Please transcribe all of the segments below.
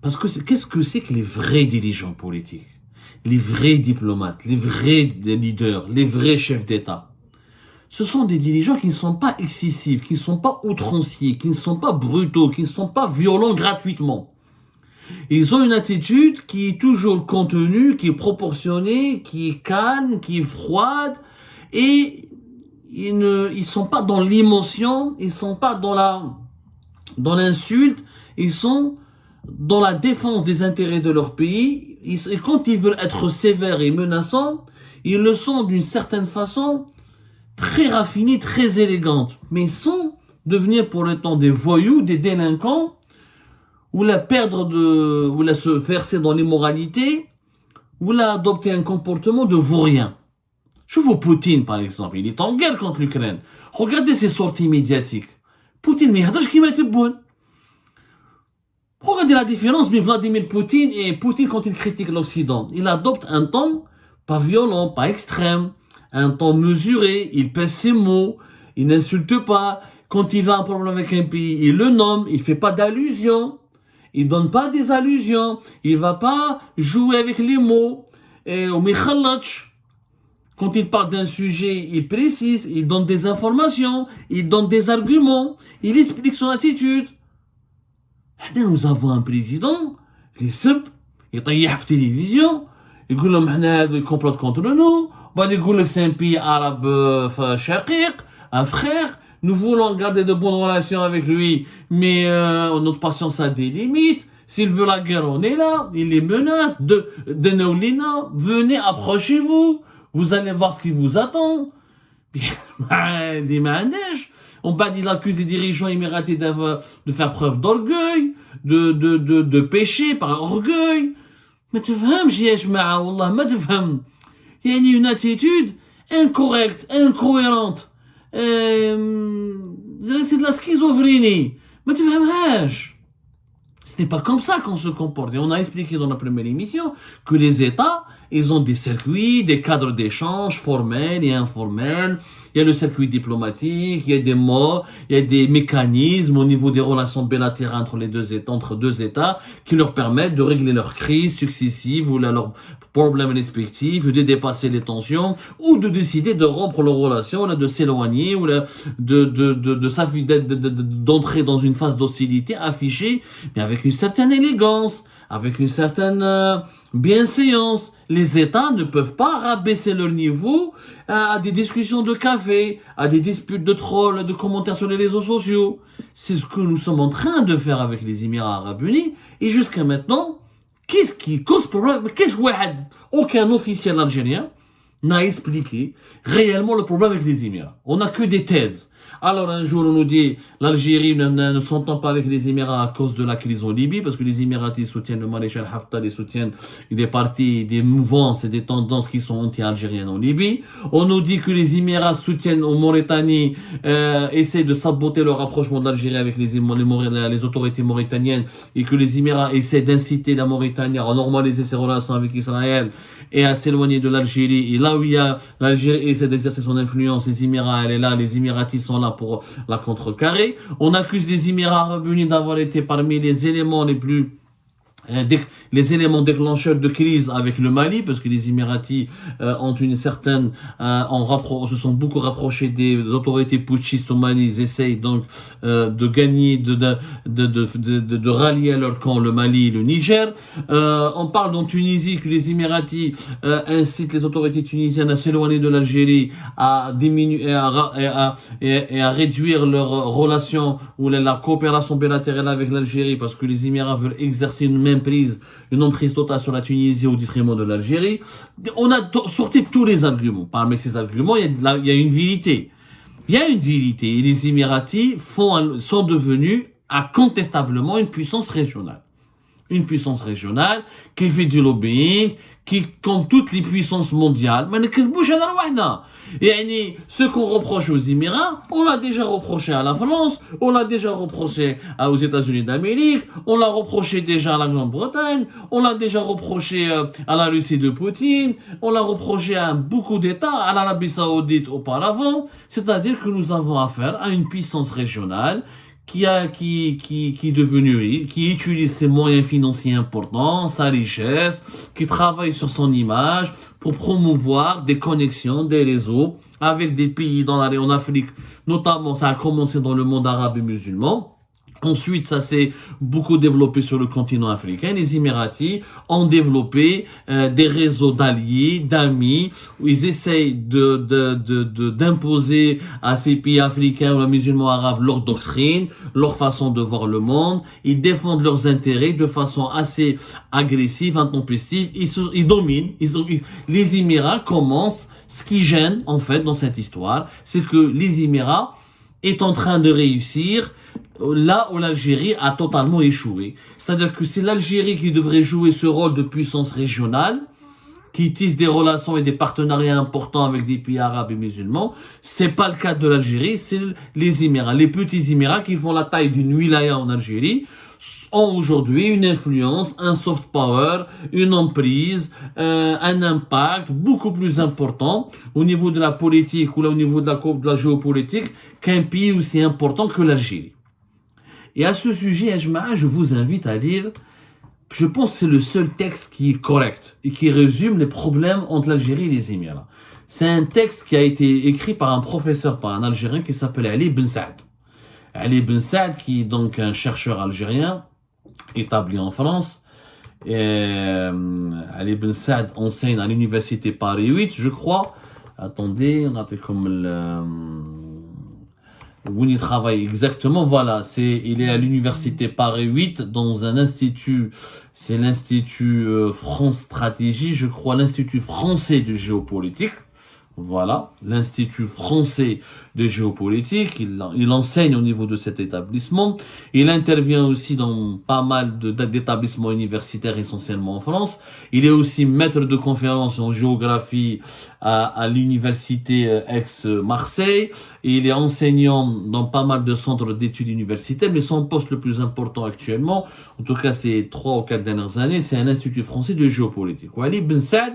Parce que qu'est-ce que c'est que les vrais dirigeants politiques, les vrais diplomates, les vrais leaders, les vrais chefs d'État? Ce sont des dirigeants qui ne sont pas excessifs, qui ne sont pas outranciers, qui ne sont pas brutaux, qui ne sont pas violents gratuitement. Ils ont une attitude qui est toujours contenue, qui est proportionnée, qui est calme, qui est froide, et ils sont pas dans l'émotion, ils sont pas dans l'insulte, ils sont dans la défense des intérêts de leur pays. Et quand ils veulent être sévères et menaçants, ils le sont d'une certaine façon très raffinée, très élégante, mais sans devenir pour le temps des voyous, des délinquants, ou la se verser dans l'immoralité, ou la adopter un comportement de vaurien. Je vois Poutine, par exemple, il est en guerre contre l'Ukraine. Regardez ses sorties médiatiques. Poutine, mais qui m'a été bon. Regardez la différence entre Vladimir Poutine et Poutine quand il critique l'Occident. Il adopte un ton pas violent, pas extrême, un ton mesuré, il pèse ses mots, il n'insulte pas. Quand il a un problème avec un pays, il le nomme, il fait pas d'allusions, il donne pas des allusions, il va pas jouer avec les mots. Et au Mikhalatch, quand il parle d'un sujet, il précise, il donne des informations, il donne des arguments, il explique son attitude. Nous avons un président, il سب يطيح في télévision, يقول لهم احنا هذا complot contre nous, بعد يقول لك c'est un pays arabe شقيق, un frère, nous voulons garder de bonnes relations avec lui, mais notre patience a des limites. S'il veut la guerre, on est là, il les menace, Neolina, venez, approchez-vous, vous allez voir ce qui vous attend. Des manèges. Il accuse les dirigeants émiratis de faire preuve d'orgueil, de pécher par orgueil. Mais tu vois, il y a une attitude incorrecte, incohérente. C'est de la schizophrénie. Mais tu vois, ce n'est pas comme ça qu'on se comporte. Et on a expliqué dans la première émission que les États, ils ont des circuits, des cadres d'échange formels et informels. Il y a le circuit diplomatique, il y a des mots, il y a des mécanismes au niveau des relations bilatérales entre deux États qui leur permettent de régler leurs crises successives ou leurs problèmes respectifs, de dépasser les tensions ou de décider de rompre leurs relations, de s'éloigner ou d'entrer dans une phase d'hostilité affichée, mais avec une certaine élégance, avec une certaine bienséance. Les États ne peuvent pas rabaisser leur niveau à des discussions de café, à des disputes de trolls, de commentaires sur les réseaux sociaux. C'est ce que nous sommes en train de faire avec les Émirats Arabes Unis. Et jusqu'à maintenant, qu'est-ce qui cause problème? Aucun officiel algérien n'a expliqué réellement le problème avec les Émirats. On n'a que des thèses. Alors un jour on nous dit l'Algérie ne s'entend pas avec les Émirats à cause de la crise en Libye, parce que les Émiratis soutiennent le maréchal Haftar, ils soutiennent des partis, des mouvances et des tendances qui sont anti-algériennes en Libye. On nous dit que les Émirats soutiennent en Mauritanie, essaient de saboter le rapprochement de l'Algérie avec les autorités mauritaniennes, et que les Émirats essaient d'inciter la Mauritanie à normaliser ses relations avec Israël et à s'éloigner de l'Algérie. Et là où l'Algérie essaie d'exercer son influence, les Émirats, elle est là, les Émiratis sont là pour la contrecarrer. On accuse les Émirats Arabes Unis d'avoir été parmi les éléments les éléments déclencheurs de crise avec le Mali, parce que les Émiratis ont une certaine se sont beaucoup rapprochés des autorités putschistes au Mali. Ils essayent donc de gagner, de rallier à leur camp le Mali et le Niger. On parle en Tunisie que les Émiratis incitent les autorités tunisiennes à s'éloigner de l'Algérie, à diminuer et à réduire leurs relations ou la coopération bilatérale avec l'Algérie, parce que les Émirats veulent exercer une emprise totale sur la Tunisie au détriment de l'Algérie. On a sorti tous les arguments. Parmi ces arguments, il y a une vérité. Il y a une vérité. Et les Émiratis sont devenus incontestablement une puissance régionale. Une puissance régionale qui fait du lobbying, qui, comme toutes les puissances mondiales, mais ne كذبوش على رواحنا. يعني, ce qu'on reproche aux Émirats, on l'a déjà reproché à la France, on l'a déjà reproché aux États-Unis d'Amérique, on l'a reproché déjà à la Grande-Bretagne, on l'a déjà reproché à la Russie de Poutine, on l'a reproché à beaucoup d'États, à l'Arabie Saoudite auparavant. C'est-à-dire que nous avons affaire à une puissance régionale qui est devenu, qui utilise ses moyens financiers importants, sa richesse, qui travaille sur son image pour promouvoir des connexions, des réseaux avec des pays en Afrique, notamment ça a commencé dans le monde arabe et musulman. Ensuite, ça s'est beaucoup développé sur le continent africain. Les Émiratis ont développé des réseaux d'alliés, d'amis, où ils essayent d'imposer à ces pays africains ou musulmans arabes leur doctrine, leur façon de voir le monde. Ils défendent leurs intérêts de façon assez agressive, intempestive. Ils dominent. Les Émirats commencent. Ce qui gêne, en fait, dans cette histoire, c'est que les Émirats est en train de réussir là où l'Algérie a totalement échoué. C'est-à-dire que c'est l'Algérie qui devrait jouer ce rôle de puissance régionale, qui tisse des relations et des partenariats importants avec des pays arabes et musulmans. C'est pas le cas de l'Algérie, c'est les Émirats. Les petits Émirats qui font la taille d'une wilaya en Algérie ont aujourd'hui une influence, un soft power, une emprise, un impact beaucoup plus important au niveau de la politique ou là au niveau de la géopolitique qu'un pays aussi important que l'Algérie. Et à ce sujet, Ajma, je vous invite à lire, je pense que c'est le seul texte qui est correct et qui résume les problèmes entre l'Algérie et les Émirats. C'est un texte qui a été écrit par un professeur, par un Algérien qui s'appelle Ali Ben Saad. Ali Ben Saad, qui est donc un chercheur algérien, établi en France. Ali Ben Saad enseigne à l'université Paris 8, je crois. Attendez, on a comme où il travaille exactement, voilà, il est à l'université Paris 8 dans un institut, c'est l'Institut France Stratégie, je crois, l'Institut français de géopolitique. Voilà, l'Institut français de géopolitique, il enseigne au niveau de cet établissement. Il intervient aussi dans pas mal d'établissements universitaires, essentiellement en France. Il est aussi maître de conférences en géographie à l'université Aix-Marseille. Il est enseignant dans pas mal de centres d'études universitaires, mais son poste le plus important actuellement, en tout cas ces 3 ou 4 dernières années, c'est un Institut français de géopolitique. Ali Ben Saad,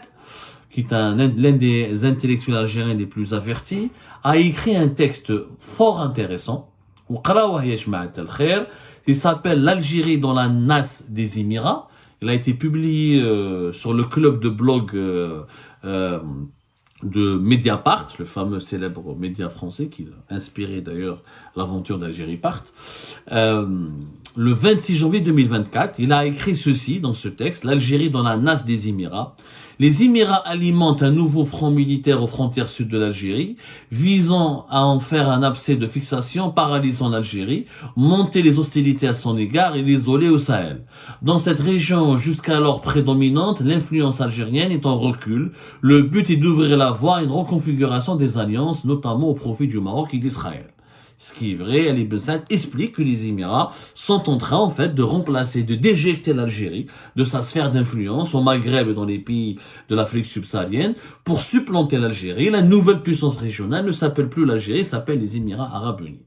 qui est l'un des intellectuels algériens les plus avertis, a écrit un texte fort intéressant, qui s'appelle L'Algérie dans la nasse des Émirats. Il a été publié sur le club de blog de Mediapart, le fameux célèbre média français qui a inspiré d'ailleurs l'aventure d'Algérie Part. Le 26 janvier 2024, il a écrit ceci dans ce texte, L'Algérie dans la nasse des Émirats. Les Émirats alimentent un nouveau front militaire aux frontières sud de l'Algérie, visant à en faire un abcès de fixation paralysant l'Algérie, monter les hostilités à son égard et l'isoler au Sahel. Dans cette région jusqu'alors prédominante, l'influence algérienne est en recul. Le but est d'ouvrir la voie à une reconfiguration des alliances, notamment au profit du Maroc et d'Israël. Ce qui est vrai, Ali Ben Saad explique que les Émirats sont en train, en fait, de remplacer, de déjecter l'Algérie de sa sphère d'influence au Maghreb et dans les pays de l'Afrique subsaharienne pour supplanter l'Algérie. La nouvelle puissance régionale ne s'appelle plus l'Algérie, s'appelle les Émirats Arabes Unis.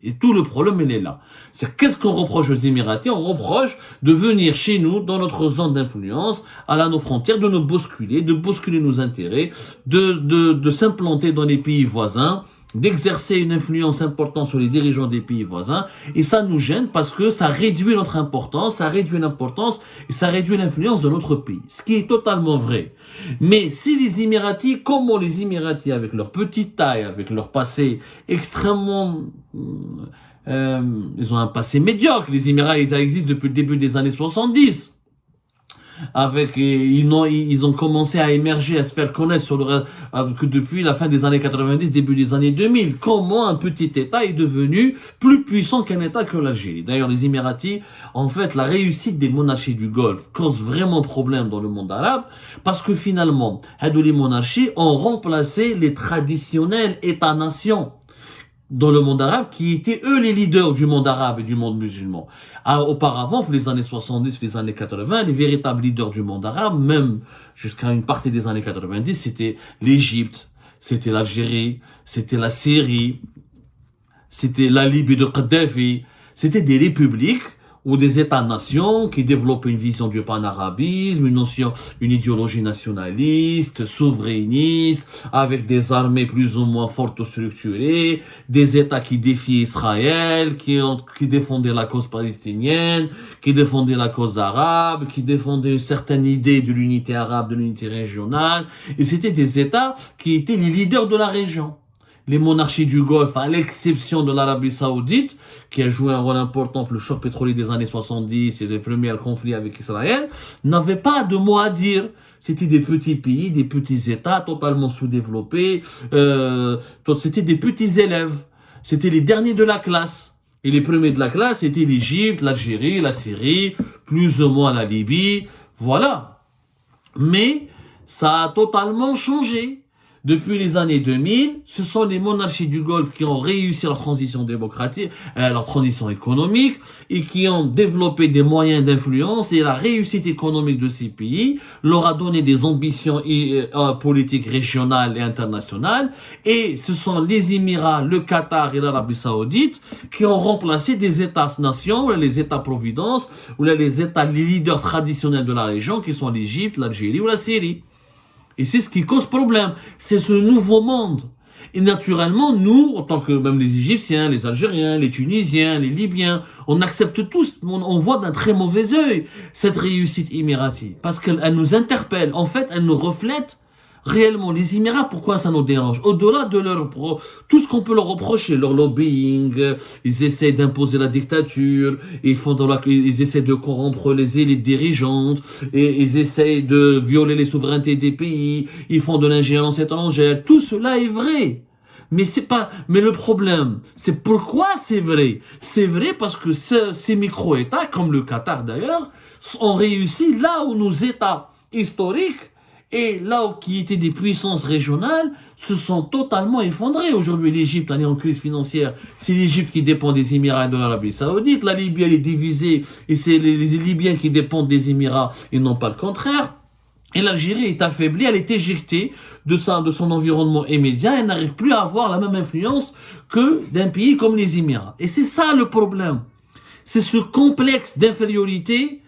Et tout le problème, il est là. C'est qu'est-ce qu'on reproche aux Émiratis? On reproche de venir chez nous, dans notre zone d'influence, à nos frontières, de nous bousculer, de bousculer nos intérêts, de s'implanter dans les pays voisins, d'exercer une influence importante sur les dirigeants des pays voisins, et ça nous gêne parce que ça réduit notre importance, ça réduit l'importance et ça réduit l'influence de notre pays, ce qui est totalement vrai. Mais si les Émiratis, comment les Émiratis, avec leur petite taille, avec leur passé extrêmement ils ont un passé médiocre, les Émirats, ils existent depuis le début des années 70. Ils ont commencé à émerger, à se faire connaître que depuis la fin des années 90, début des années 2000. Comment un petit État est devenu plus puissant qu'un État que l'Algérie? D'ailleurs, les Émiratis, en fait, la réussite des monarchies du Golfe cause vraiment problème dans le monde arabe, parce que finalement, les monarchies ont remplacé les traditionnels États-nations dans le monde arabe, qui étaient eux les leaders du monde arabe et du monde musulman. Alors, auparavant, les années 70, les années 80, les véritables leaders du monde arabe, même jusqu'à une partie des années 90, c'était l'Égypte, c'était l'Algérie, c'était la Syrie, c'était la Libye de Kadhafi, c'était des républiques ou des États-nations qui développent une vision du panarabisme, une idéologie nationaliste, souverainiste, avec des armées plus ou moins fortes structurées, des États qui défient Israël, qui défendaient la cause palestinienne, qui défendaient la cause arabe, qui défendaient une certaine idée de l'unité arabe, de l'unité régionale, et c'était des États qui étaient les leaders de la région. Les monarchies du Golfe, à l'exception de l'Arabie Saoudite, qui a joué un rôle important pour le choc pétrolier des années 70 et les premiers conflits avec Israël, n'avaient pas de mot à dire. C'était des petits pays, des petits États totalement sous-développés. C'était des petits élèves. C'était les derniers de la classe. Et les premiers de la classe étaient l'Égypte, l'Algérie, la Syrie, plus ou moins la Libye. Voilà. Mais ça a totalement changé. Depuis les années 2000, ce sont les monarchies du Golfe qui ont réussi leur transition démocratique, leur transition économique, et qui ont développé des moyens d'influence, et la réussite économique de ces pays leur a donné des ambitions politiques régionales et internationales, et ce sont les Émirats, le Qatar et l'Arabie Saoudite qui ont remplacé des États-nations, ou les États-providence, ou les leaders traditionnels de la région, qui sont l'Égypte, l'Algérie ou la Syrie. Et c'est ce qui cause problème. C'est ce nouveau monde. Et naturellement, nous, en tant que même les Égyptiens, les Algériens, les Tunisiens, les Libyens, on accepte tous, on voit d'un très mauvais œil cette réussite émiratie. Parce qu'elle nous interpelle. En fait, elle nous reflète réellement les Émirats. Pourquoi ça nous dérange? Au-delà de tout ce qu'on peut leur reprocher, leur lobbying, ils essaient d'imposer la dictature, ils essaient de corrompre les élites dirigeantes, et ils essaient de violer les souverainetés des pays, ils font de l'ingérence étrangère. Tout cela est vrai. Mais le problème, c'est pourquoi c'est vrai. C'est vrai parce que ces micro-États, comme le Qatar d'ailleurs, ont réussi là où nos États historiques et là où qui étaient des puissances régionales se sont totalement effondrés. Aujourd'hui, l'Égypte est en crise financière. C'est l'Égypte qui dépend des Émirats et de l'Arabie Saoudite. La Libye, elle est divisée et c'est les Libyens qui dépendent des Émirats et non pas le contraire. Et l'Algérie est affaiblie, elle est éjectée de son environnement immédiat, elle n'arrive plus à avoir la même influence que d'un pays comme les Émirats. Et c'est ça le problème. C'est ce complexe d'infériorité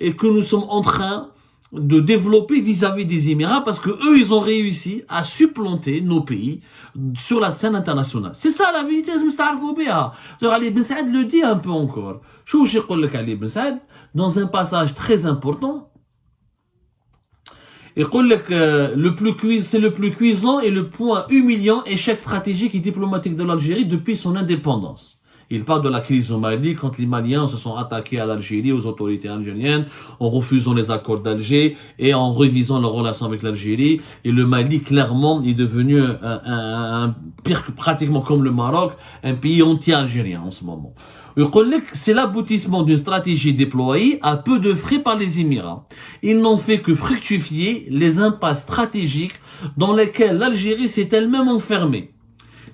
que nous sommes en train de développer vis-à-vis des Émirats parce que eux, ils ont réussi à supplanter nos pays sur la scène internationale. C'est ça la vérité, Ali Ben Saad le dit un peu encore. Ali Ben Saad, dans un passage très important, et c'est le plus cuisant et le point humiliant échec stratégique et diplomatique de l'Algérie depuis son indépendance. Il parle de la crise au Mali quand les Maliens se sont attaqués à l'Algérie, aux autorités algériennes, en refusant les accords d'Alger et en révisant leurs relations avec l'Algérie. Et le Mali, clairement, est devenu pire, pratiquement comme le Maroc, un pays anti-algérien en ce moment. C'est l'aboutissement d'une stratégie déployée à peu de frais par les Émirats. Ils n'ont fait que fructifier les impasses stratégiques dans lesquelles l'Algérie s'est elle-même enfermée.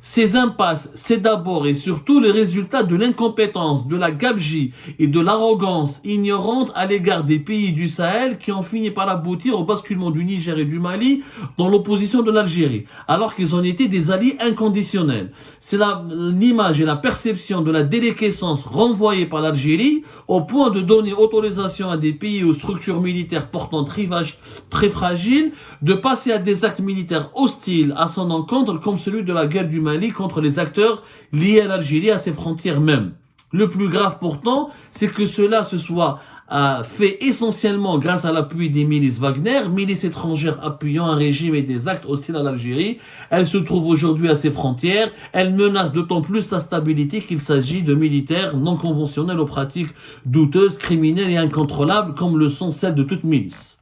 Ces impasses, c'est d'abord et surtout le résultat de l'incompétence, de la gabegie et de l'arrogance ignorante à l'égard des pays du Sahel qui ont fini par aboutir au basculement du Niger et du Mali dans l'opposition de l'Algérie, alors qu'ils ont été des alliés inconditionnels. C'est l'image et la perception de la déliquescence renvoyée par l'Algérie au point de donner autorisation à des pays aux structures militaires portant très fragiles de passer à des actes militaires hostiles à son encontre comme celui de la guerre du Mali contre les acteurs liés à l'Algérie, à ses frontières même. Le plus grave pourtant, c'est que cela se soit fait essentiellement grâce à l'appui des milices Wagner, milices étrangères appuyant un régime et des actes hostiles à l'Algérie. Elle se trouve aujourd'hui à ses frontières, elle menace d'autant plus sa stabilité qu'il s'agit de militaires non conventionnels aux pratiques douteuses, criminelles et incontrôlables comme le sont celles de toute milice.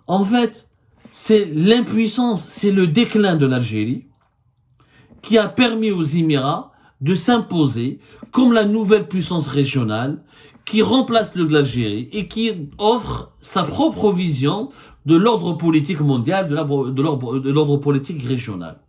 En fait, c'est l'impuissance, c'est le déclin de l'Algérie qui a permis aux Émirats de s'imposer comme la nouvelle puissance régionale qui remplace l'Algérie et qui offre sa propre vision de l'ordre politique mondial, de l'ordre politique régional.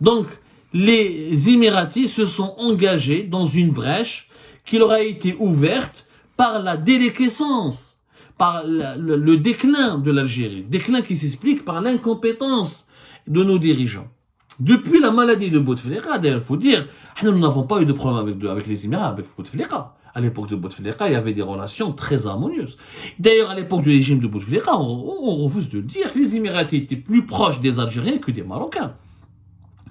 Donc, les Émiratis se sont engagés dans une brèche qui leur a été ouverte par la déliquescence, par le déclin de l'Algérie, déclin qui s'explique par l'incompétence de nos dirigeants. Depuis la maladie de Bouteflika, d'ailleurs, il faut dire, nous n'avons pas eu de problème avec les Émirats, avec Bouteflika. À l'époque de Bouteflika, il y avait des relations très harmonieuses. D'ailleurs, à l'époque du régime de Bouteflika, on refuse de le dire, que les Émiratis étaient plus proches des Algériens que des Marocains.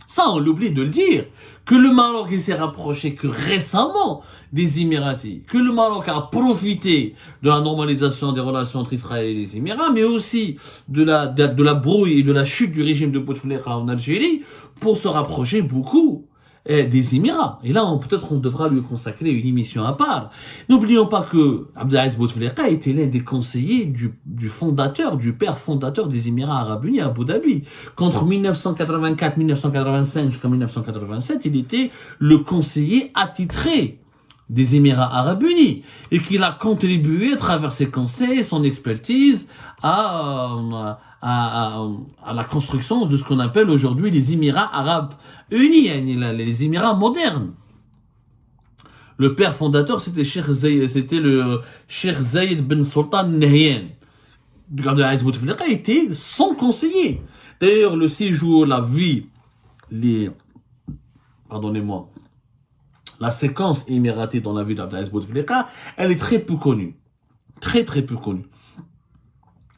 Ça, on l'oublie de le dire. Que le Maroc il s'est rapproché que récemment des Émiratis. Que le Maroc a profité de la normalisation des relations entre Israël et les Émirats, mais aussi de la brouille et de la chute du régime de Bouteflika en Algérie pour se rapprocher beaucoup des Émirats. Et là, peut-être on devra lui consacrer une émission à part. N'oublions pas que Abdelaziz Bouteflika était l'un des conseillers du fondateur, du père fondateur des Émirats Arabes Unis à Abu Dhabi. Qu'entre 1984, 1985 jusqu'en 1987, il était le conseiller attitré des Émirats Arabes Unis et qu'il a contribué à travers ses conseils, son expertise à la construction de ce qu'on appelle aujourd'hui les Émirats Arabes Unis, les Émirats modernes. Le père fondateur, c'était le Cheikh Zayed Ben Sultan Nahyan. Abdelaziz Bouteflika était son conseiller. D'ailleurs, le séjour, la vie, la séquence émiratée dans la vie d'Abdelaziz Bouteflika, elle est très peu connue. Très peu connue.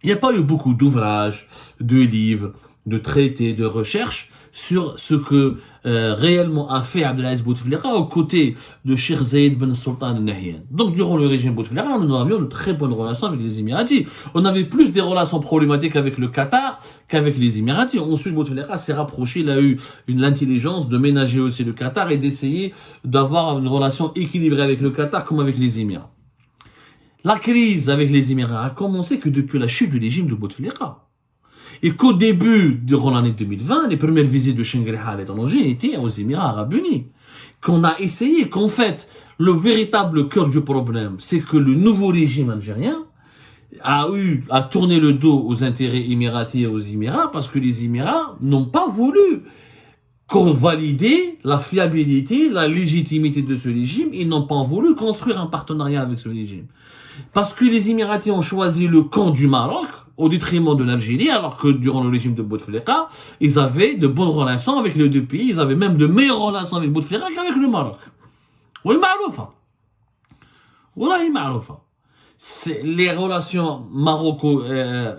Il n'y a pas eu beaucoup d'ouvrages, de livres, de traités, de recherches sur ce que réellement a fait Abdelaziz Bouteflika aux côtés de Cheikh Zayed Ben Sultan Nahyan. Donc durant le régime Bouteflika, nous avions de très bonnes relations avec les Émiratis. On avait plus des relations problématiques avec le Qatar qu'avec les Émiratis. Ensuite, Bouteflika s'est rapproché, il a eu l'intelligence de ménager aussi le Qatar et d'essayer d'avoir une relation équilibrée avec le Qatar comme avec les Émirats. La crise avec les Émirats a commencé que depuis la chute du régime de Bouteflika. Et qu'au début, durant l'année 2020, les premières visites de Shangri-La à l'étranger étaient aux Émirats Arabes Unis. Qu'on a essayé, qu'en fait, le véritable cœur du problème, c'est que le nouveau régime algérien a tourné le dos aux intérêts émiratis et aux Émirats parce que les Émirats n'ont pas voulu valider la fiabilité, la légitimité de ce régime. Ils n'ont pas voulu construire un partenariat avec ce régime. Parce que les Émiratis ont choisi le camp du Maroc au détriment de l'Algérie, alors que durant le régime de Bouteflika, ils avaient de bonnes relations avec les deux pays, ils avaient même de meilleures relations avec Bouteflika qu'avec le Maroc. Oui, معروفة. والله معروفة. Les relations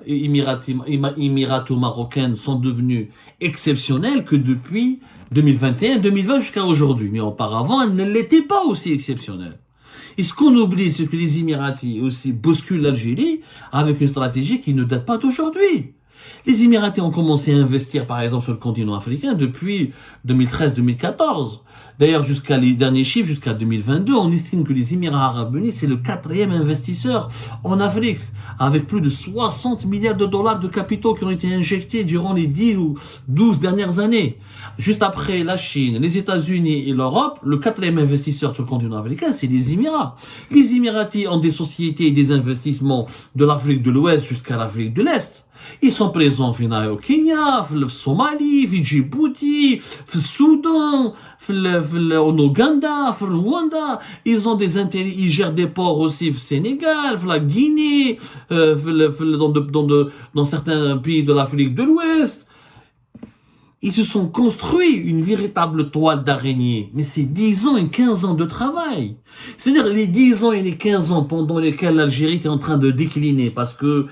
émirato-marocaines sont devenues exceptionnelles que depuis 2021-2020 jusqu'à aujourd'hui. Mais auparavant, elles ne l'étaient pas aussi exceptionnelles. Et ce qu'on oublie, c'est que les Émiratis aussi bousculent l'Algérie avec une stratégie qui ne date pas d'aujourd'hui. Les Émiratis ont commencé à investir, par exemple, sur le continent africain depuis 2013-2014. D'ailleurs, jusqu'à les derniers chiffres, jusqu'à 2022, on estime que les Émirats Arabes Unis, c'est le 4e investisseur en Afrique, avec plus de 60 milliards de dollars de capitaux qui ont été injectés durant les 10 ou 12 dernières années. Juste après la Chine, les États-Unis et l'Europe, le 4e investisseur sur le continent africain, c'est les Émirats. Les Émiratis ont des sociétés et des investissements de l'Afrique de l'Ouest jusqu'à l'Afrique de l'Est. Ils sont présents au Kenya, en Somalie, en Djibouti, au Soudan, en Ouganda, en Rwanda. Ils ont des intérêts, ils gèrent des ports aussi au Sénégal, la Guinée, dans certains pays de l'Afrique de l'Ouest. Ils se sont construits une véritable toile d'araignée. Mais c'est 10 ans et 15 ans de travail. C'est-à-dire les 10 ans et les 15 ans pendant lesquels l'Algérie était en train de décliner parce que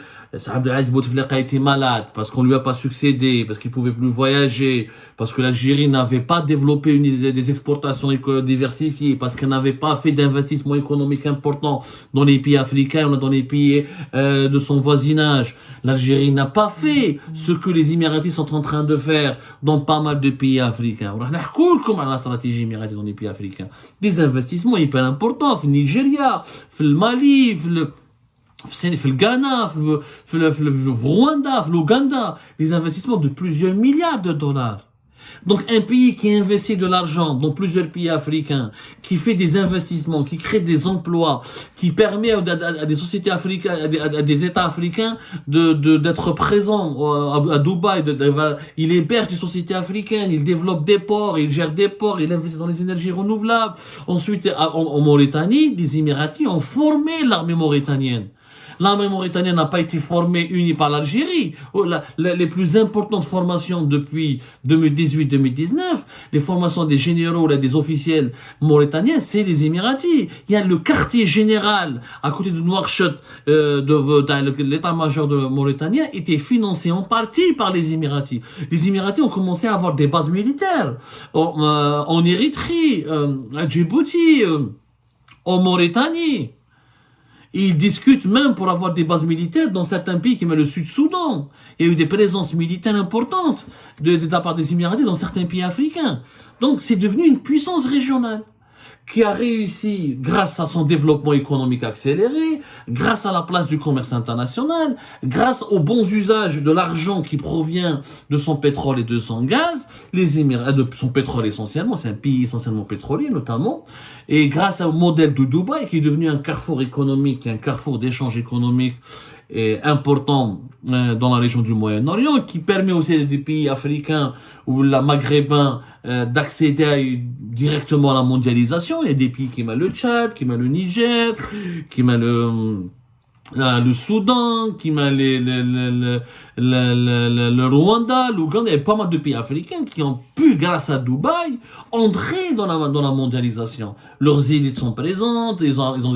Abdelaziz Bouteflika était malade, parce qu'on lui a pas succédé, parce qu'il pouvait plus voyager, parce que l'Algérie n'avait pas développé des exportations diversifiées, parce qu'elle n'avait pas fait d'investissements économiques importants dans les pays africains, dans les pays de son voisinage. L'Algérie n'a pas fait ce que les Émiratis sont en train de faire dans pas mal de pays africains. On a comment la stratégie émiratienne dans les pays africains. Des investissements hyper importants, au Nigeria, au Mali, في Ghana, au Rwanda, au Ouganda, des investissements de plusieurs milliards de dollars. Donc un pays qui investit de l'argent dans plusieurs pays africains, qui fait des investissements, qui crée des emplois, qui permet à des sociétés africaines, à des États africains d'être présents à Dubaï, il héberge des sociétés africaines, il développe des ports, il gère des ports, il investit dans les énergies renouvelables. Ensuite, en Mauritanie, les Émiratis ont formé l'armée mauritanienne. L'armée mauritanienne n'a pas été formée, unie par l'Algérie. Les plus importantes formations depuis 2018-2019, les formations des généraux, là, des officiels mauritaniens, c'est les Émiratis. Il y a le quartier général à côté de Nouakchott, l'état-major mauritanien était financé en partie par les Émiratis. Les Émiratis ont commencé à avoir des bases militaires en Érythrée, à Djibouti, en Mauritanie. Ils discutent même pour avoir des bases militaires dans certains pays, comme le Sud-Soudan. Il y a eu des présences militaires importantes de la part des Émiratis dans certains pays africains. Donc c'est devenu une puissance régionale qui a réussi, grâce à son développement économique accéléré, grâce à la place du commerce international, grâce aux bons usages de l'argent qui provient de son pétrole et de son gaz, les Émirats, de son pétrole essentiellement, c'est un pays essentiellement pétrolier notamment, et grâce au modèle de Dubaï qui est devenu un carrefour économique, un carrefour d'échange économique important dans la région du Moyen-Orient, qui permet aussi à des pays africains ou la maghrébins d'accéder directement à la mondialisation. Il y a des pays qui mènent le Tchad, qui mènent le Niger, qui mènent le Soudan, qui mènent le Rwanda, l'Ouganda. Il y a pas mal de pays africains qui ont pu, grâce à Dubaï, entrer dans la mondialisation. Leurs élites sont présentes, ils ont